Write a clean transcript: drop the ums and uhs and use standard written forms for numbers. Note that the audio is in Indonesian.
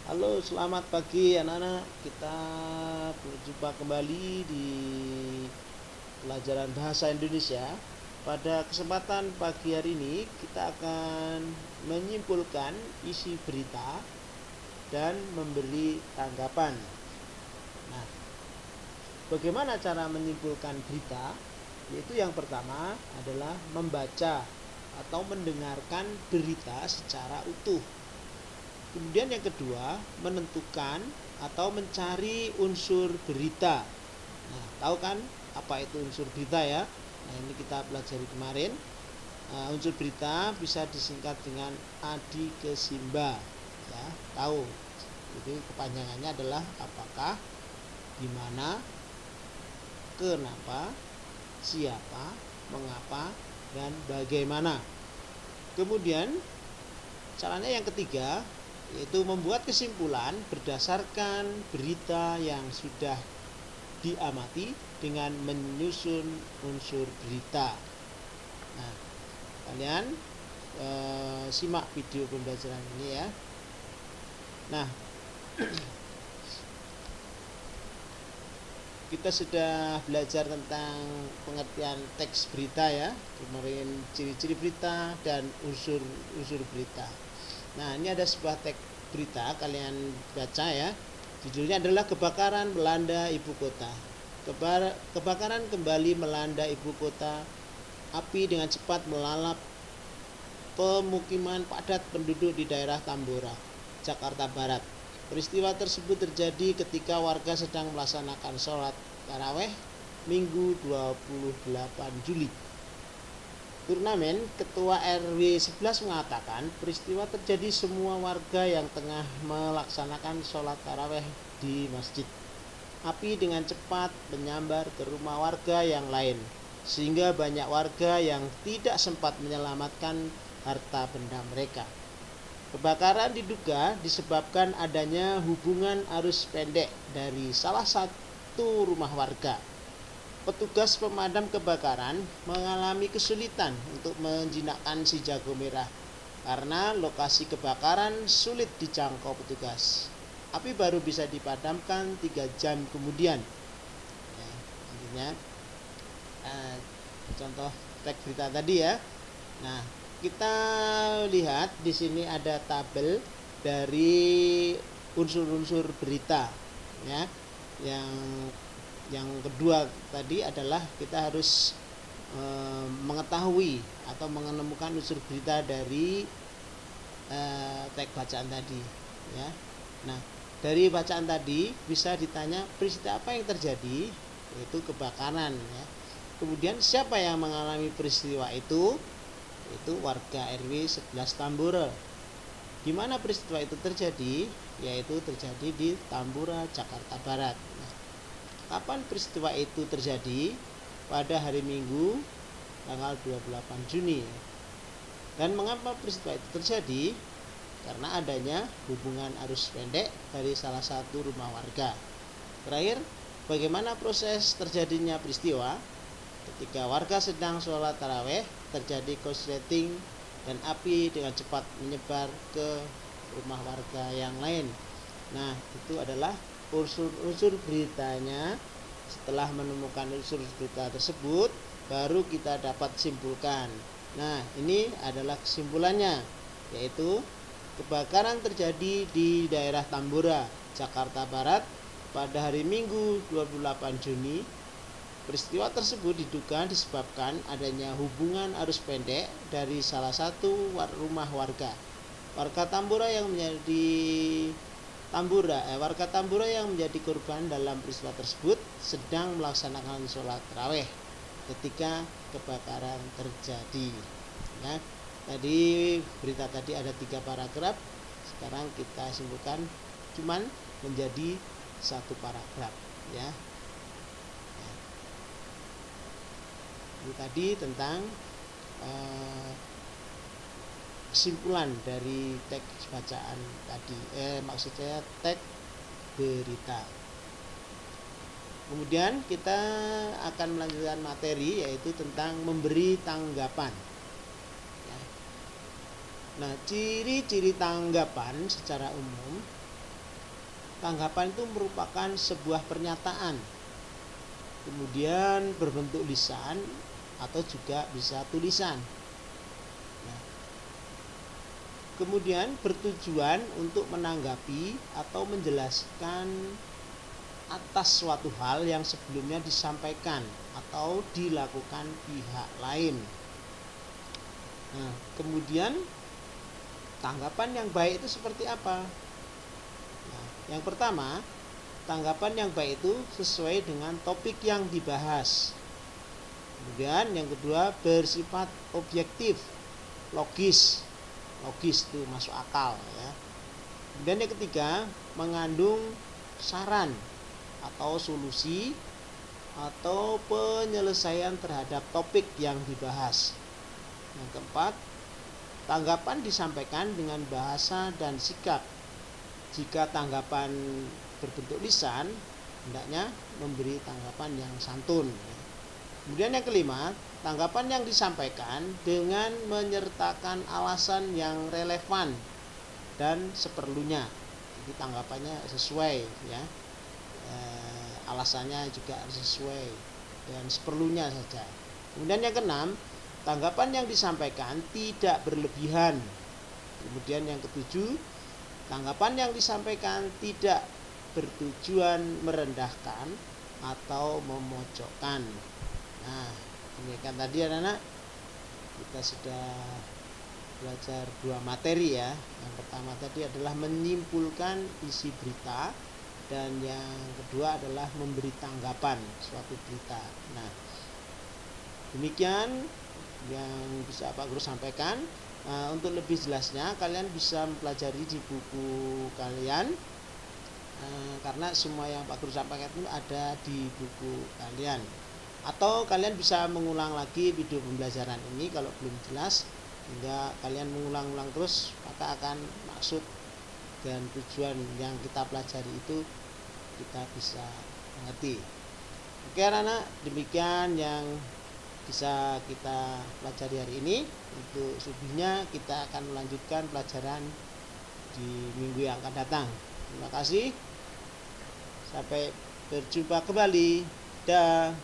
Halo, selamat pagi anak-anak. Kita berjumpa kembali di pelajaran bahasa Indonesia. Pada kesempatan pagi hari ini, kita akan menyimpulkan isi berita dan memberi tanggapan. Nah, bagaimana cara menyimpulkan berita? Yaitu yang pertama adalah membaca atau mendengarkan berita secara utuh. Kemudian yang kedua, menentukan atau mencari unsur berita. Nah, tahu kan apa itu unsur berita ya? Nah, ini kita pelajari kemarin. Unsur berita bisa disingkat dengan adi kesimba. Ya, tahu. Jadi kepanjangannya adalah apakah, di mana, kenapa, siapa, mengapa, dan bagaimana. Kemudian caranya yang ketiga, yaitu membuat kesimpulan berdasarkan berita yang sudah diamati dengan menyusun unsur berita. Nah, kalian simak video pembelajaran ini ya. Nah, kita sudah belajar tentang pengertian teks berita ya, kemarin ciri-ciri berita dan unsur berita. Nah, ini ada sebuah teks berita, kalian baca ya. Judulnya adalah Kebakaran Melanda Ibu Kota. Kebakaran kembali melanda ibu kota. Api dengan cepat melalap pemukiman padat penduduk di daerah Tambora, Jakarta Barat. Peristiwa tersebut terjadi ketika warga sedang melaksanakan sholat taraweh Minggu 28 Juli. Turnamen, Ketua RW 11 mengatakan peristiwa terjadi semua warga yang tengah melaksanakan sholat taraweh di masjid. Api dengan cepat menyambar ke rumah warga yang lain, sehingga banyak warga yang tidak sempat menyelamatkan harta benda mereka. Kebakaran diduga disebabkan adanya hubungan arus pendek dari salah satu rumah warga. Petugas pemadam kebakaran mengalami kesulitan untuk menjinakkan si jago merah karena lokasi kebakaran sulit dijangkau petugas. Api baru bisa dipadamkan 3 jam kemudian. Ya, intinya contoh teks berita tadi ya. Nah, kita lihat di sini ada tabel dari unsur-unsur berita ya. Yang kedua tadi adalah kita harus mengetahui atau menemukan unsur berita dari teks bacaan tadi ya. Nah, dari bacaan tadi bisa ditanya peristiwa apa yang terjadi, yaitu kebakaran ya. Kemudian siapa yang mengalami peristiwa itu? Itu warga RW 11 Tambora. Di mana peristiwa itu terjadi? Yaitu terjadi di Tambora, Jakarta Barat. Nah, kapan peristiwa itu terjadi? Pada hari Minggu tanggal 28 Juni. Dan mengapa peristiwa itu terjadi? Karena adanya hubungan arus pendek dari salah satu rumah warga. Terakhir, bagaimana proses terjadinya peristiwa? Ketika warga sedang sholat taraweh, terjadi korsleting dan api dengan cepat menyebar ke rumah warga yang lain. Nah, itu adalah unsur beritanya. Setelah menemukan unsur berita tersebut, baru kita dapat simpulkan. Nah, ini adalah kesimpulannya, yaitu kebakaran terjadi di daerah Tambora, Jakarta Barat pada hari Minggu 28 Juni. Peristiwa tersebut diduga disebabkan adanya hubungan arus pendek dari salah satu rumah warga. Warga Tambora yang menjadi korban dalam peristiwa tersebut sedang melaksanakan sholat taraweh ketika kebakaran terjadi. Nah, tadi berita tadi ada 3 paragraf. Sekarang kita simpulkan cuman menjadi 1 paragraf ya. Ini tadi tentang kesimpulan dari teks bacaan tadi, maksudnya teks berita. Kemudian kita akan melanjutkan materi, yaitu tentang memberi tanggapan ya. Nah, ciri-ciri tanggapan secara umum tanggapan itu merupakan sebuah pernyataan, kemudian berbentuk lisan atau juga bisa tulisan. Nah, kemudian bertujuan untuk menanggapi atau menjelaskan atas suatu hal yang sebelumnya disampaikan atau dilakukan pihak lain. Nah, kemudian tanggapan yang baik itu seperti apa? Nah, yang pertama, tanggapan yang baik itu sesuai dengan topik yang dibahas. Kemudian yang kedua, bersifat objektif, logis itu masuk akal ya. Kemudian yang ketiga, mengandung saran atau solusi atau penyelesaian terhadap topik yang dibahas. Yang keempat, tanggapan disampaikan dengan bahasa dan sikap. Jika tanggapan berbentuk lisan, hendaknya memberi tanggapan yang santun. Kemudian yang kelima, tanggapan yang disampaikan dengan menyertakan alasan yang relevan dan seperlunya. Jadi tanggapannya sesuai ya, alasannya juga sesuai dan seperlunya saja. Kemudian yang keenam, tanggapan yang disampaikan tidak berlebihan. Kemudian yang ketujuh, tanggapan yang disampaikan tidak bertujuan merendahkan atau memojokkan. Nah, demikian tadi anak-anak, kita sudah belajar dua materi ya. Yang pertama tadi adalah menyimpulkan isi berita, dan yang kedua adalah memberi tanggapan suatu berita. Nah, demikian yang bisa Pak Guru sampaikan. Untuk lebih jelasnya kalian bisa mempelajari di buku kalian, karena semua yang Pak Guru sampaikan itu ada di buku kalian. Atau kalian bisa mengulang lagi video pembelajaran ini kalau belum jelas, hingga kalian mengulang-ulang terus, maka akan maksud dan tujuan yang kita pelajari itu kita bisa mengerti. Oke anak-anak, demikian yang bisa kita pelajari hari ini. Untuk selebihnya kita akan melanjutkan pelajaran di minggu yang akan datang. Terima kasih, sampai berjumpa kembali. Dah.